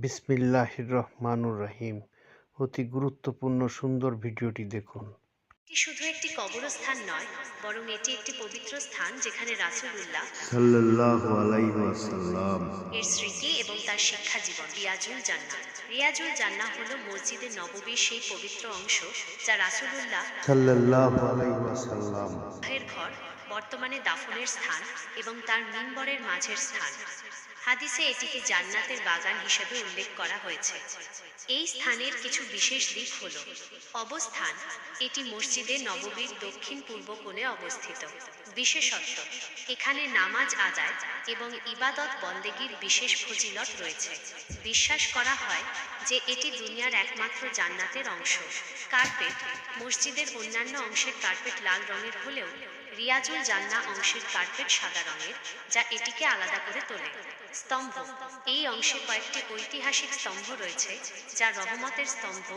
বিসমিল্লাহির রহমানুর রহিম। অতি গুরুত্বপূর্ণ সুন্দর ভিডিওটি দেখুন। এটি শুধু একটি কবরস্থান নয়, বরং এটি একটি পবিত্র স্থান যেখানে রাসূলুল্লাহ সাল্লাল্লাহু আলাইহি ওয়াসাল্লাম এর স্মৃতি এবং তার শিক্ষা জীবন। রিয়াজুল জান্নাহ। রিয়াজুল জান্নাহ হলো মসজিদে নববীর সেই পবিত্র অংশ যা রাসূলুল্লাহ সাল্লাল্লাহু আলাইহি ওয়াসাল্লাম এর ঘর, বর্তমানে দাফনের স্থান এবং তার মিম্বরের মাঝের স্থান। হাদিসে এটিকে জান্নাতের বাগান হিসেবে উল্লেখ করা হয়েছে। এই স্থানের কিছু বিশেষ দিক হল: অবস্থান: এটি মসজিদে নববীর দক্ষিণ পূর্ব কোণে অবস্থিত। বিশেষত্ব: এখানে নামাজ আদায় এবং ইবাদত বন্দেগীর বিশেষ ফজিলত রয়েছে। বিশ্বাস করা হয় যে এটি দুনিয়ার একমাত্র জান্নাতের অংশ। কার্পেট: মসজিদের অন্যান্য অংশের কার্পেট লাল রঙের হলেও রিয়াজুল জান্নাহ অংশের কার্পেট সাদা রঙের, যা এটিকে আলাদা করে তোলে। স্তম্ভ: এই অংশে কয়েকটি ঐতিহাসিক স্তম্ভ রয়েছে যা রহমতের স্তম্ভ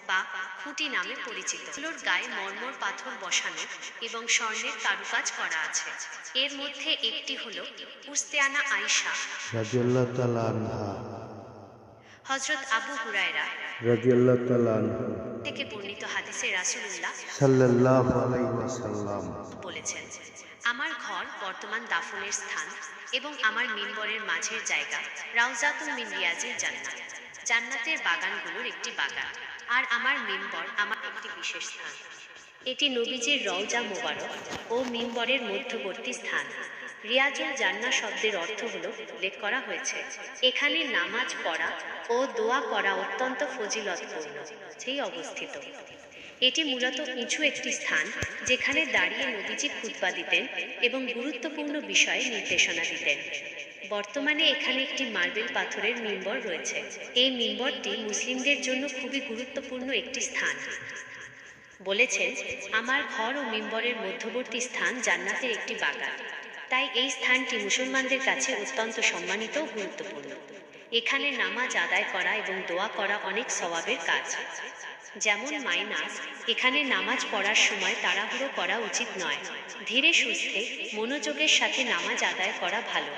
বা খুঁটি নামে পরিচিত। এগুলোর গায়ে মরমর পাথর বসানো এবং স্বর্ণের কারুকাজ করা আছে। এর মধ্যে একটি হল উস্তেয়ানা আয়েশা রাদিয়াল্লাহু তাআলা আনহা হযরত আবু হুরায়রা রাদিয়াল্লাহু তাআলা আনহু থেকে বর্ণিত হাদিসে রাসূলুল্লাহ সাল্লাল্লাহু আলাইহি ওয়াসাল্লাম বলেছেন, আমার ঘর বর্তমান দাফনের স্থান এবং আমার মিম্বরের মাঝের জায়গা রাউজাতুন মিন রিয়াজিল জান্নাত, জান্নাতের বাগানগুলোর একটি বাগান, আর আমার মিম্বর আমার একটি বিশেষ স্থান। এটি নবীজির রওজা মোবারক ও মিম্বরের মধ্যবর্তী স্থান। রিয়াজুল জান্নাহ শব্দের অর্থ হল উল্লেখ করা হয়েছে, এখানে নামাজ পড়া ও দোয়া করা অত্যন্ত ফজিলতপূর্ণ সেই অবস্থিত। এটি মূলত উঁচু একটি স্থান যেখানে দাঁড়িয়ে নবীজি খুতবা দিতেন এবং গুরুত্বপূর্ণ বিষয়ে নির্দেশনা দিতেন। বর্তমানে এখানে একটি মার্বেল পাথরের মিম্বর রয়েছে। এই মিম্বরটি মুসলিমদের জন্য খুবই গুরুত্বপূর্ণ একটি স্থান। বলেছেন, আমার ঘর ও মিম্বরের মধ্যবর্তী স্থান জান্নাতের একটি বাগান। তাই এই স্থানটি মুসলমানদের কাছে অত্যন্ত সম্মানিত ও গুরুত্বপূর্ণ। এখানে নামাজ আদায় করা এবং দোয়া করা অনেক সওয়াবের কাজ। যেমন মাইনাস, এখানে নামাজ পড়ার সময় তাড়াহুড়ো করা উচিত নয়। ধীরে সুস্থে মনোযোগের সাথে নামাজ আদায় করা ভালো।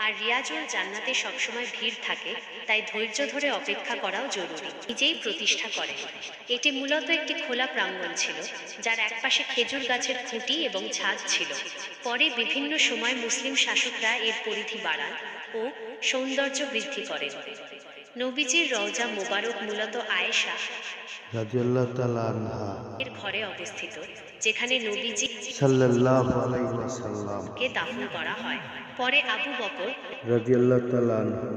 আর রিয়াজুল জান্নাতে সবসময় ভিড় থাকে, তাই ধৈর্য ধরে অপেক্ষা করাও জরুরি। নিজেই প্রতিষ্ঠা করেন। এটি মূলত একটি খোলা প্রাঙ্গণ ছিল, যার একপাশে খেজুর গাছের খুঁটি এবং ছাদ ছিল। পরে বিভিন্ন সময় মুসলিম শাসকরা এর পরিধি বাড়ান ও সৌন্দর্য বৃদ্ধি করেন। নবীজির রওজা মোবারক মূলত আয়েশা রাদিয়াল্লাহু তাআলা আনহা এর ঘরে অবস্থিত, যেখানে নবীজি সাল্লাল্লাহু আলাইহি ওয়াসাল্লাম কে দাফন করা হয়। পরে আবু বকর রাদিয়াল্লাহু তাআলা আনহু